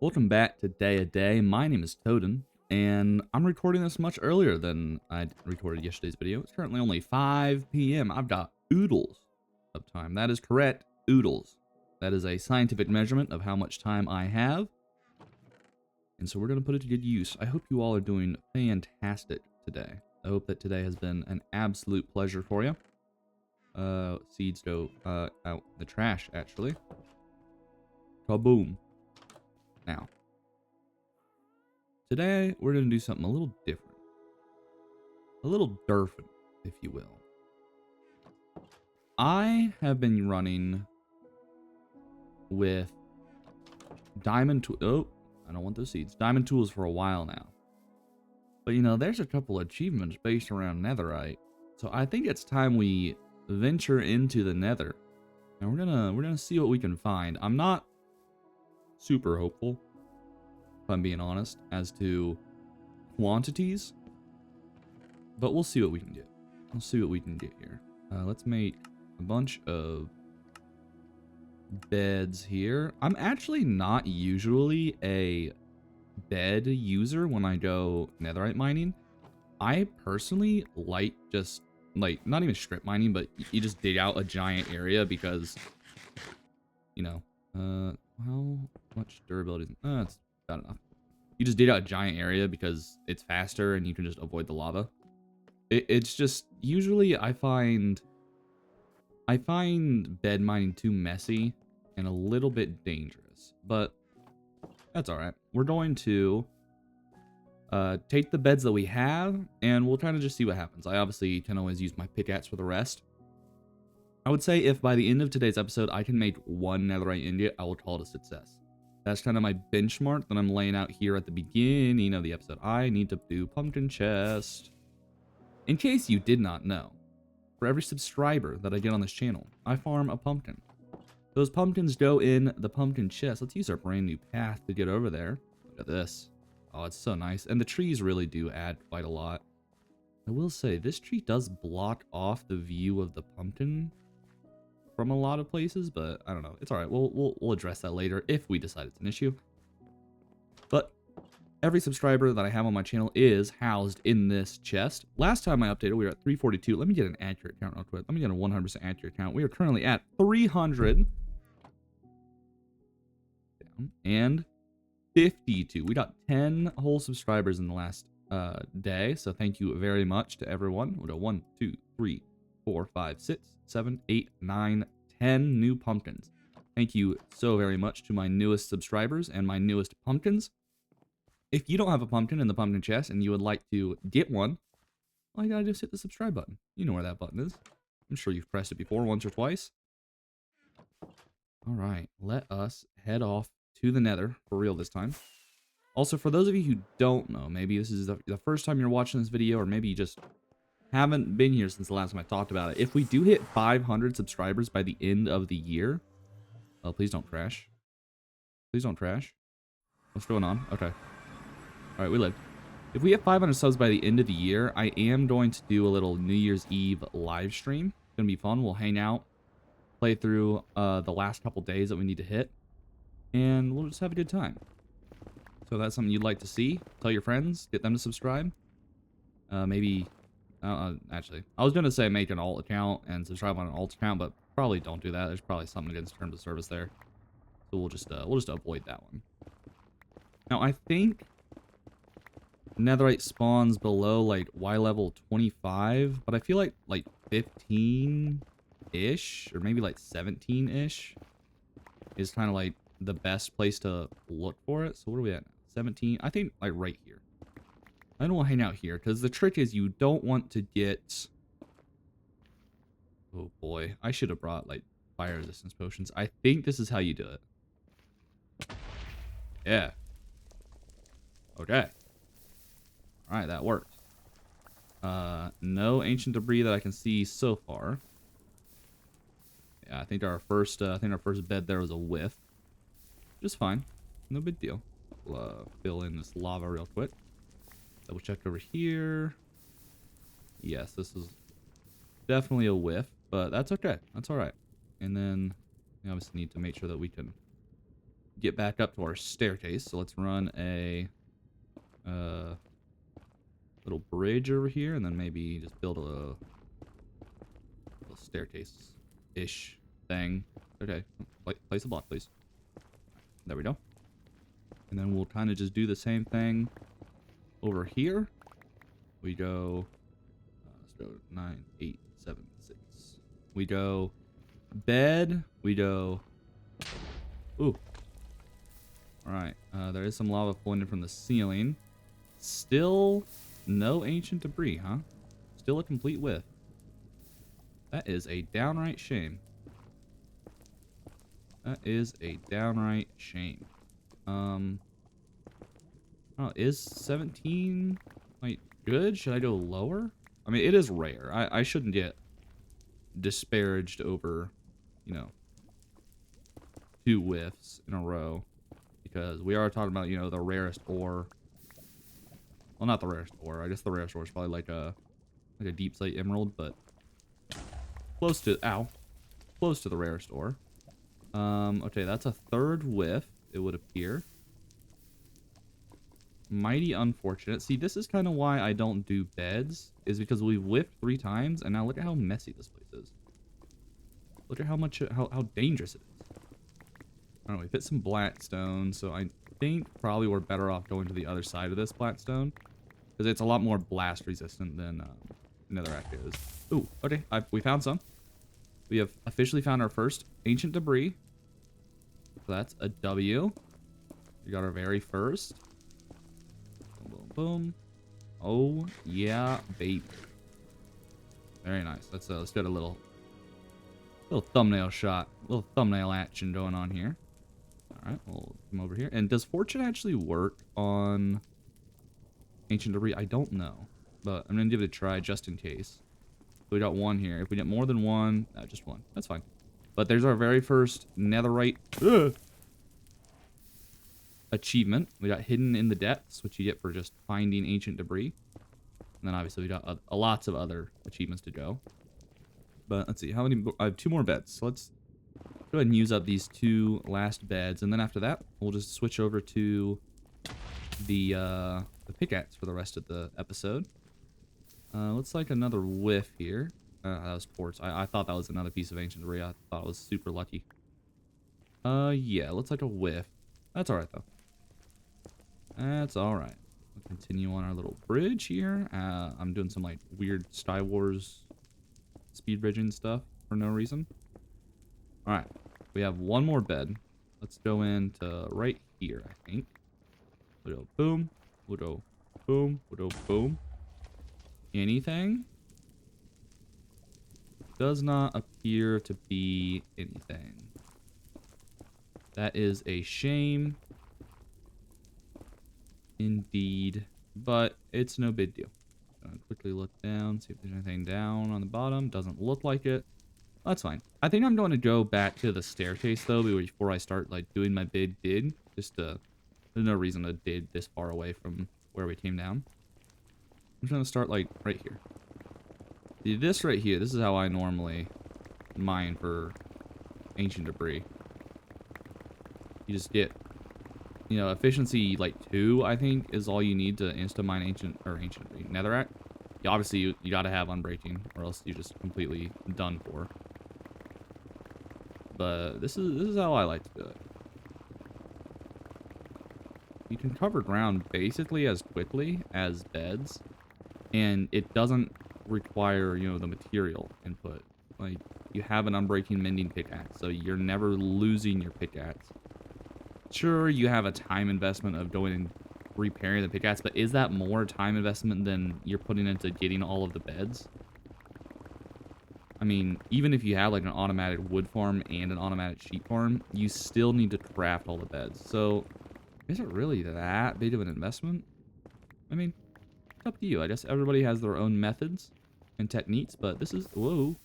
Welcome back to Day a Day. My name is Toden, and I'm recording this much earlier than I recorded yesterday's video. It's currently only 5 p.m. I've got oodles of time. That is correct, oodles. That is a scientific measurement of how much time I have. And so we're going to put it to good use. I hope you all are doing fantastic today. I hope that today has been an absolute pleasure for you. Seeds go out the trash, actually. Kaboom. Now, today we're going to do something a little different. A little durfin', if you will. I have been running with diamond oh, I don't want those seeds. Diamond tools for a while now. But you know, there's a couple achievements based around netherite. So I think it's time we venture into the nether. And we're gonna see what we can find. I'm not super hopeful, if I'm being honest, as to quantities, but we'll see what we can get. We'll see what we can get here. Let's make a bunch of beds here. I'm actually not usually a bed user when I go netherite mining. I personally like just like not even strip mining, but you just dig out a giant area because, you know, how much durability? It's about enough. You just dig out a giant area because it's faster and you can just avoid the lava. It's just usually I find bed mining too messy and a little bit dangerous, but that's all right. We're going to take the beds that we have and we'll kind of just see what happens. I obviously can always use my pickaxe for the rest. I would say if by the end of today's episode I can make one netherite ingot, I will call it a success. That's kind of my benchmark that I'm laying out here at the beginning of the episode. I need to do pumpkin chest. In case you did not know, for every subscriber that I get on this channel, I farm a pumpkin. Those pumpkins go in the pumpkin chest. Let's use our brand new path to get over there. Look at this. Oh, it's so nice. And the trees really do add quite a lot. I will say, this tree does block off the view of the pumpkin from a lot of places, but I don't know. It's all right. We'll address that later if we decide it's an issue. But every subscriber that I have on my channel is housed in this chest. Last time I updated, we were at 342. Let me get an accurate count real quick. Let me get a 100% accurate count. We are currently at 300 and 52. We got 10 whole subscribers in the last day, so thank you very much to everyone. We'll go 1, 2, 3, 4, 5, 6, 7, 8, 9, 10 new pumpkins. Thank you so very much to my newest subscribers and my newest pumpkins. If you don't have a pumpkin in the pumpkin chest and you would like to get one, all you gotta do is hit the subscribe button. You know where that button is. I'm sure you've pressed it before, once or twice. All right, let us head off to the nether, for real this time. Also, for those of you who don't know, maybe this is the first time you're watching this video, or maybe you just haven't been here since the last time I talked about it. If we do hit 500 subscribers by the end of the year... Oh, please don't crash. Please don't crash. What's going on? Okay. Alright, we lived. If we hit 500 subs by the end of the year, I am going to do a little New Year's Eve live stream. It's going to be fun. We'll hang out, play through the last couple days that we need to hit, and we'll just have a good time. So if that's something you'd like to see, tell your friends, get them to subscribe. Maybe... actually, I was going to say make an alt account and subscribe on an alt account, but probably don't do that. There's probably something against terms of service there. So we'll just avoid that one. Now, I think netherite spawns below, like, Y level 25, but I feel like 15-ish, or maybe, like, 17-ish is kind of, like, the best place to look for it. So what are we at now? 17? I think, like, right here. I don't want to hang out here, because the trick is you don't want to get... Oh boy, I should have brought, like, fire resistance potions. I think this is how you do it. Yeah. Okay. Alright, that worked. No ancient debris that I can see so far. Yeah, I think our first bed there was a whiff. Just fine. No big deal. We'll fill in this lava real quick. Double check over here. Yes, this is definitely a whiff, but that's okay. That's all right. And then we obviously need to make sure that we can get back up to our staircase. So let's run a little bridge over here, and then maybe just build a little staircase-ish thing. Okay, place a block, please. There we go. And then we'll kind of just do the same thing over here. We go, let's go 9, 8, 7, 6. We go bed. We go, ooh. All right, there is some lava flowing from the ceiling. Still no ancient debris, huh? Still a complete whiff. That is a downright shame. That is a downright shame. Oh, is 17 like good? Should I go lower? I mean, it is rare. I shouldn't get disparaged over, you know, 2 whiffs in a row, because we are talking about, you know, the rarest ore. Well, not the rarest ore. I guess the rarest ore is probably like a deep slate emerald, but close to, ow, close to the rarest ore. Okay, that's a 3rd whiff, it would appear. Mighty unfortunate. See, this is kind of why I don't do beds, is because we've whiffed 3 times, and now look at how messy this place is. Look at how much, how dangerous it is. I don't know, we've hit some blackstone, so I think probably we're better off going to the other side of this blackstone, because it's a lot more blast resistant than netherrack is. Ooh, okay, we found some. We have officially found our first ancient debris. So that's a W. We got our very first. Boom, boom, boom. Oh, yeah, baby. Very nice. Let's get a little thumbnail shot. Little thumbnail action going on here. Alright, we'll come over here. And does fortune actually work on ancient debris? I don't know. But I'm going to give it a try just in case. We got 1 here. If we get more than 1, just 1. That's fine. But there's our very first netherite achievement. We got hidden in the depths, which you get for just finding ancient debris. And then obviously we got lots of other achievements to go. But let's see, how many? I have 2 more beds. So let's go ahead and use up these 2 last beds, and then after that, we'll just switch over to the pickaxe for the rest of the episode. Looks like another whiff here. That was quartz. I thought that was another piece of ancient debris. I thought it was super lucky. Yeah, looks like a whiff. That's alright, though. That's alright. We'll continue on our little bridge here. I'm doing some, like, weird Sky Wars speed bridging stuff for no reason. Alright. We have 1 more bed. Let's go into right here, I think. We'll go boom. We'll go boom. We'll go boom. Anything? Does not appear to be anything. That is a shame. Indeed. But it's no big deal. Gonna quickly look down, see if there's anything down on the bottom. Doesn't look like it. That's fine. I think I'm going to go back to the staircase, though, before I start, like, doing my big dig. Just to... There's no reason to dig this far away from where we came down. I'm just going to start, like, right here. See, this right here, this is how I normally mine for ancient debris. You just get, you know, efficiency, like, 2, I think, is all you need to insta-mine ancient debris. Netherrack. Yeah, obviously, you got to have unbreaking, or else you're just completely done for. But this is how I like to do it. You can cover ground basically as quickly as beds, and it doesn't require, you know, the material input. Like, you have an unbreaking mending pickaxe, so you're never losing your pickaxe. Sure, you have a time investment of going and repairing the pickaxe, but is that more time investment than you're putting into getting all of the beds? I mean, even if you have like an automatic wood farm and an automatic sheep farm, you still need to craft all the beds. So, is it really that big of an investment? I mean, it's up to you. I guess everybody has their own methods and techniques, but this is... Whoa.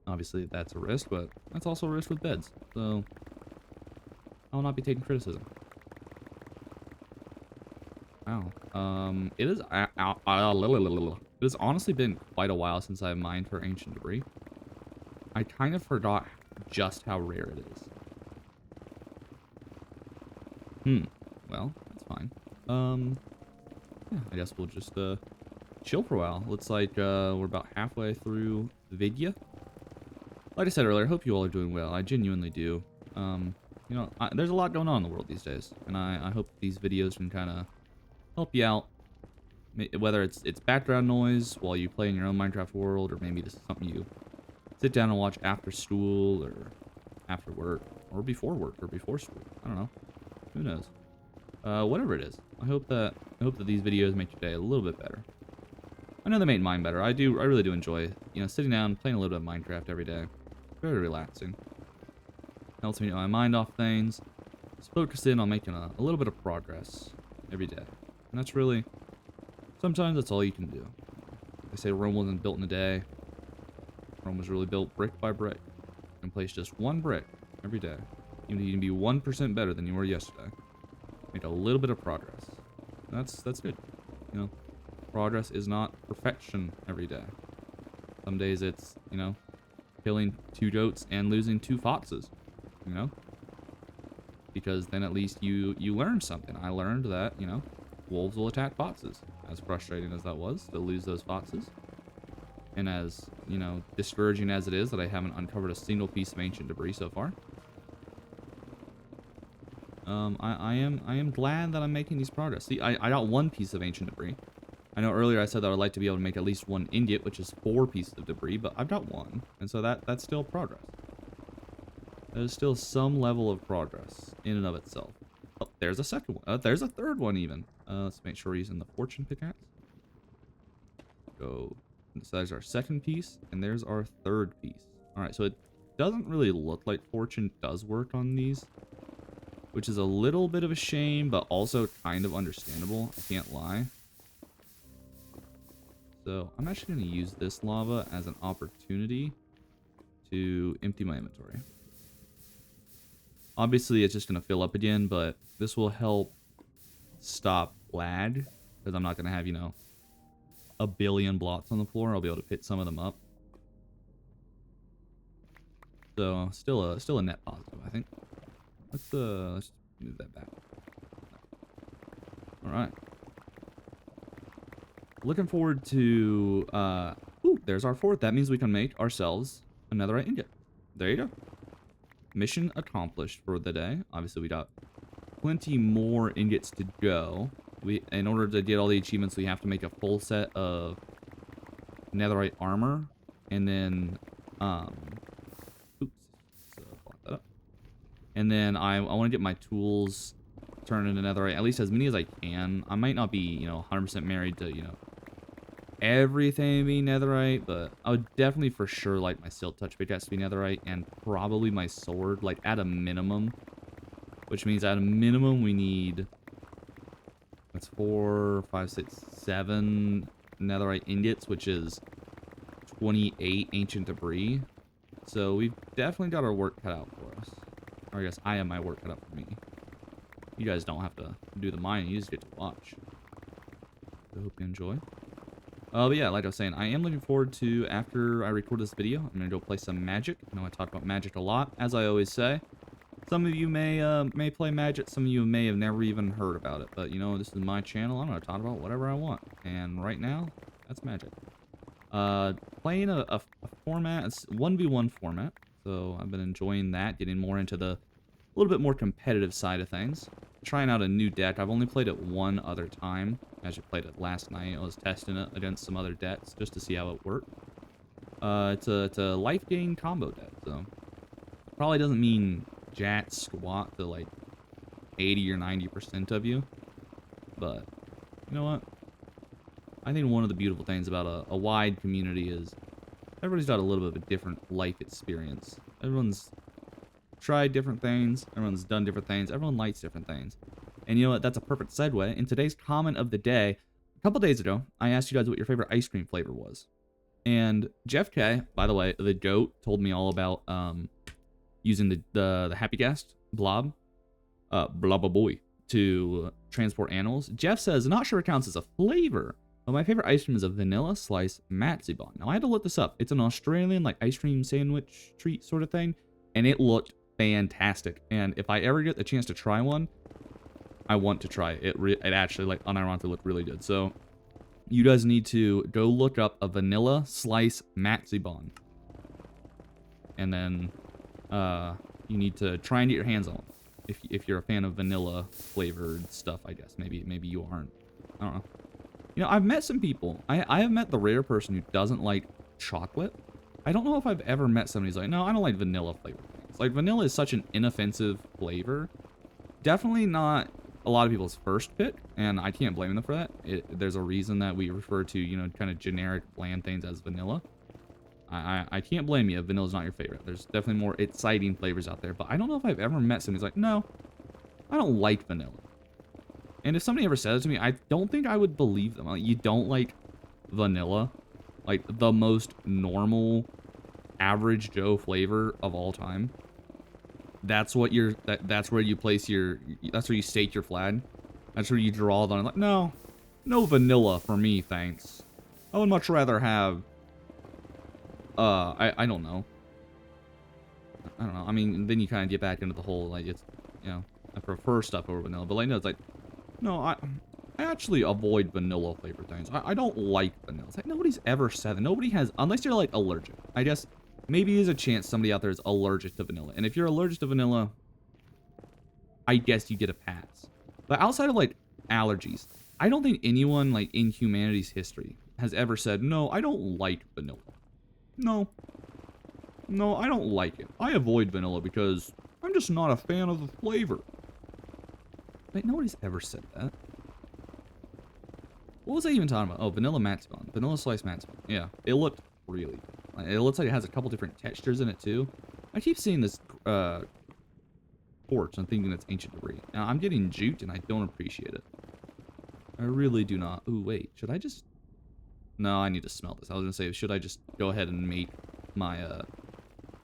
Obviously, that's a risk, but that's also a risk with beds. So, I will not be taking criticism. Wow. It has honestly been quite a while since I've mined for ancient debris. I kind of forgot just how rare it is. Well, that's fine. Yeah, I guess we'll just, chill for a while. Looks like, we're about halfway through the video. Like I said earlier, I hope you all are doing well. I genuinely do. You know, there's a lot going on in the world these days, and I hope these videos can kind of help you out. Whether it's background noise while you play in your own Minecraft world, or maybe this is something you sit down and watch after school, or after work, or before work, or before school. I don't know. Who knows? Whatever it is, I hope that these videos make your day a little bit better. I know they make mine better. I really do enjoy, you know, sitting down, playing a little bit of Minecraft every day. Very relaxing. Helps me get my mind off things. Just focus in on making a little bit of progress every day. And that's really, sometimes that's all you can do. They say Rome wasn't built in a day. Rome was really built brick by brick. You can place just one brick every day. You can be 1% better than you were yesterday. Make a little bit of progress. That's good. You know, progress is not perfection every day. Some days it's, you know, killing 2 goats and losing 2 foxes. You know, because then at least you learn something. I learned that, you know, wolves will attack foxes. As frustrating as that was to lose those foxes, and as, you know, discouraging as it is that I haven't uncovered a single piece of ancient debris so far, I am glad that I'm making these progress. See, I got 1 piece of ancient debris. I know earlier I said that I would like to be able to make at least 1 ingot, which is 4 pieces of debris, but I've got 1, and so that's still progress. There's still some level of progress in and of itself. Oh, there's a second one. There's a third one even. Let's make sure we're using the fortune pickaxe. Go. So there's our second piece, and there's our third piece. All right, so it doesn't really look like fortune does work on these, which is a little bit of a shame, but also kind of understandable. I can't lie. So I'm actually going to use this lava as an opportunity to empty my inventory. Obviously, it's just going to fill up again, but this will help stop lag, because I'm not going to have, you know, a billion blocks on the floor. I'll be able to pick some of them up. So, still a net positive, I think. Let's move that back. All right. Looking forward to, ooh, there's our 4th. That means we can make ourselves a netherite ingot. There you go. Mission accomplished for the day. Obviously, we got plenty more ingots to go. In order to get all the achievements, we have to make a full set of netherite armor, and then, oops, so block that up. And then I want to get my tools turned into netherite, at least as many as I can. I might not be, you know, 100% married to, you know, everything being netherite, but I would definitely for sure like my silk touch pickaxe to be netherite, and probably my sword, like at a minimum, which means at a minimum we need, that's 4, 5, 6, 7 netherite ingots, which is 28 ancient debris. So we've definitely got our work cut out for us. Or I guess I have my work cut out for me. You guys don't have to do the mining, you just get to watch. I hope you enjoy. But yeah, like I was saying, I am looking forward to, after I record this video, I'm going to go play some Magic. I know I talk about Magic a lot, as I always say. Some of you may play Magic, some of you may have never even heard about it. But, you know, this is my channel, I'm going to talk about whatever I want. And right now, that's Magic. Playing a format, it's 1v1 format. So I've been enjoying that, getting more into the little bit more competitive side of things. Trying out a new deck. I've only played it 1 other time. I actually played it last night. I was testing it against some other decks just to see how it worked. It's a life gain combo deck, so probably doesn't mean jack squat to like 80 or 90% of you, but you know what? I think one of the beautiful things about a wide community is everybody's got a little bit of a different life experience. Everyone's tried different things, everyone's done different things, everyone likes different things. And you know what, that's a perfect segue. In today's comment of the day, a couple days ago, I asked you guys what your favorite ice cream flavor was. And Jeff K, by the way, the goat, told me all about using the Happy Ghast blob, boy, to transport animals. Jeff says, not sure it counts as a flavor, but my favorite ice cream is a vanilla slice maxi bar. Now I had to look this up. It's an Australian like ice cream sandwich treat sort of thing, and it looked fantastic. And if I ever get the chance to try one, I want to try it. It actually, like, unironically looked really good. So you guys need to go look up a vanilla slice maxi bon. And then you need to try and get your hands on it. If you're a fan of vanilla flavored stuff, I guess. Maybe you aren't. I don't know. You know, I've met some people. I have met the rare person who doesn't like chocolate. I don't know if I've ever met somebody who's like, no, I don't like vanilla flavored things. Like, vanilla is such an inoffensive flavor. Definitely not a lot of people's first pick, and I can't blame them for that. There's a reason that we refer to, you know, kind of generic bland things as vanilla. I can't blame you if vanilla's not your favorite. There's definitely more exciting flavors out there, but I don't know if I've ever met somebody who's like, no, I don't like vanilla. And if somebody ever says it to me, I don't think I would believe them. Like, you don't like vanilla? Like, the most normal, average Joe flavor of all time? That's what you're, that's where you place your, that's where you stake your flag? That's where you draw the line. Like, no vanilla for me, thanks. I would much rather have, I don't know. I don't know. I mean, then you kind of get back into the whole, like, it's, you know, I prefer stuff over vanilla. But, like, no, it's like, no, I actually avoid vanilla flavored things. I don't like vanilla. It's like, nobody's ever said that. Nobody has, unless you're, like, allergic. I guess maybe there's a chance somebody out there is allergic to vanilla. And if you're allergic to vanilla, I guess you get a pass. But outside of, like, allergies, I don't think anyone, like, in humanity's history has ever said, no, I don't like vanilla. No, I don't like it. I avoid vanilla because I'm just not a fan of the flavor. Wait, nobody's ever said that. What was I even talking about? Oh, vanilla matspon. Vanilla slice matspon. Yeah, it looked really good. It looks like it has a couple different textures in it, too. I keep seeing this torch and thinking it's ancient debris. Now, I'm getting juked, and I don't appreciate it. I really do not. Ooh, wait. Should I just... No, I need to smelt this. I was going to say, should I just go ahead and make my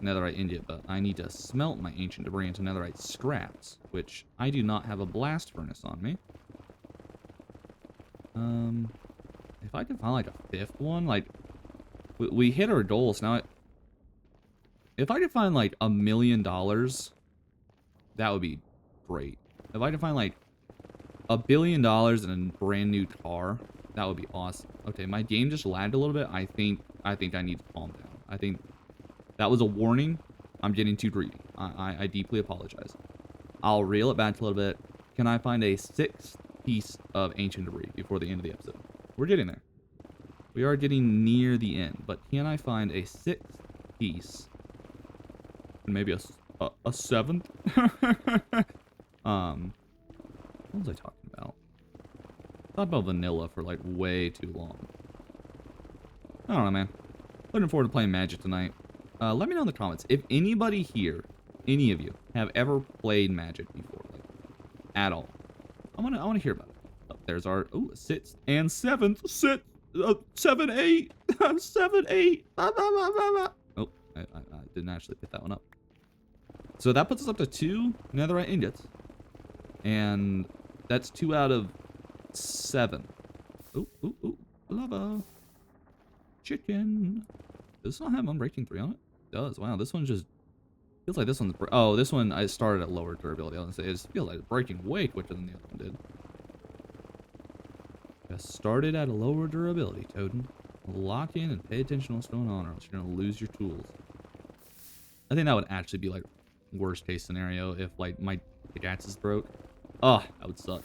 netherite ingot, but I need to smelt my ancient debris into netherite scraps, which I do not have a blast furnace on me. If I could find, like, a fifth one, like, we hit our goals. Now, if I could find, like, $1 million, that would be great. If I could find, like, $1 billion in a brand new car, that would be awesome. Okay, my game just lagged a little bit. I think I need to calm down. I think that was a warning. I'm getting too greedy. I deeply apologize. I'll reel it back a little bit. Can I find a sixth piece of ancient debris before the end of the episode? We're getting there. We are getting near the end, but can I find a sixth piece? And maybe a seventh? What was I talking about? I thought about vanilla for, like, way too long. I don't know, man. Looking forward to playing Magic tonight. Let me know in the comments if anybody here, any of you, have ever played Magic before, like, at all. I wanna hear about it. Oh, there's our 6th and 7th. 7, 8, 7, 8. Oh, I didn't actually pick that one up. So that puts us up to 2 netherite ingots, and that's 2 out of 7. Ooh, lava. Chicken. Does this not have Unbreaking 3 on it? It does. Wow, this one just feels like this one's... Oh, this one I started at lower durability. I was gonna say, it just feels like it's breaking way quicker than the other one did. Just started at a lower durability, Toadin. Lock in and pay attention to what's going on, or else you're gonna lose your tools. I think that would actually be, like, worst case scenario if, like, my pickaxe is broke. Oh, that would suck.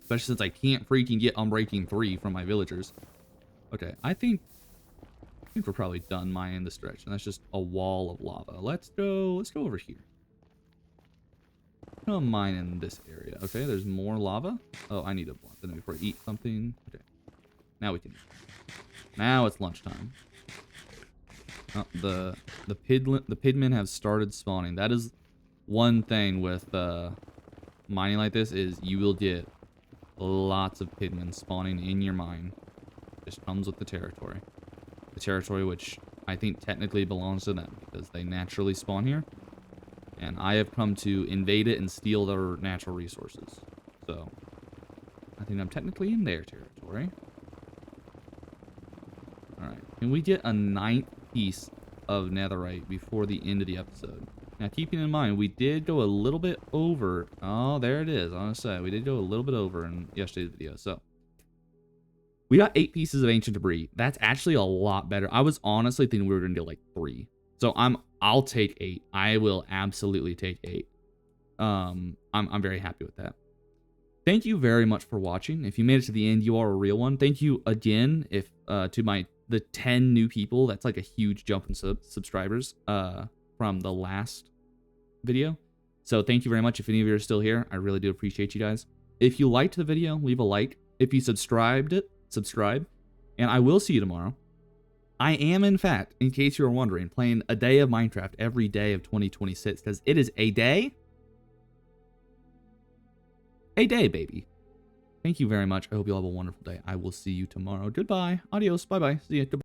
Especially since I can't freaking get Unbreaking 3 from my villagers. Okay, I think we're probably done mining this direction. That's just a wall of lava. Let's go over here. I'm gonna mine in this area. Okay, there's more lava. Oh, I need to blunt them before I eat something. Okay, now we can eat. Now it's lunchtime. Oh, the pigmen have started spawning. That is one thing with mining like this, is you will get lots of pigmen spawning in your mine. Just comes with the territory. The territory which I think technically belongs to them, because they naturally spawn here. And I have come to invade it and steal their natural resources. So, I think I'm technically in their territory. Alright, can we get a 9th piece of netherite before the end of the episode? Now, keeping in mind, we did go a little bit over. Oh, there it is. On the side, we did go a little bit over in yesterday's video. So, we got 8 pieces of ancient debris. That's actually a lot better. I was honestly thinking we were gonna get like 3. So I'll take 8. I will absolutely take 8. I'm very happy with that. Thank you very much for watching. If you made it to the end, you are a real one. Thank you again if to the 10 new people. That's like a huge jump in subscribers from the last video. So thank you very much if any of you are still here. I really do appreciate you guys. If you liked the video, leave a like. If you subscribe, and I will see you tomorrow. I am, in fact, in case you were wondering, playing a day of Minecraft every day of 2026 because it is a day, baby. Thank you very much. I hope you all have a wonderful day. I will see you tomorrow. Goodbye. Adios. Bye-bye. See you. Goodbye.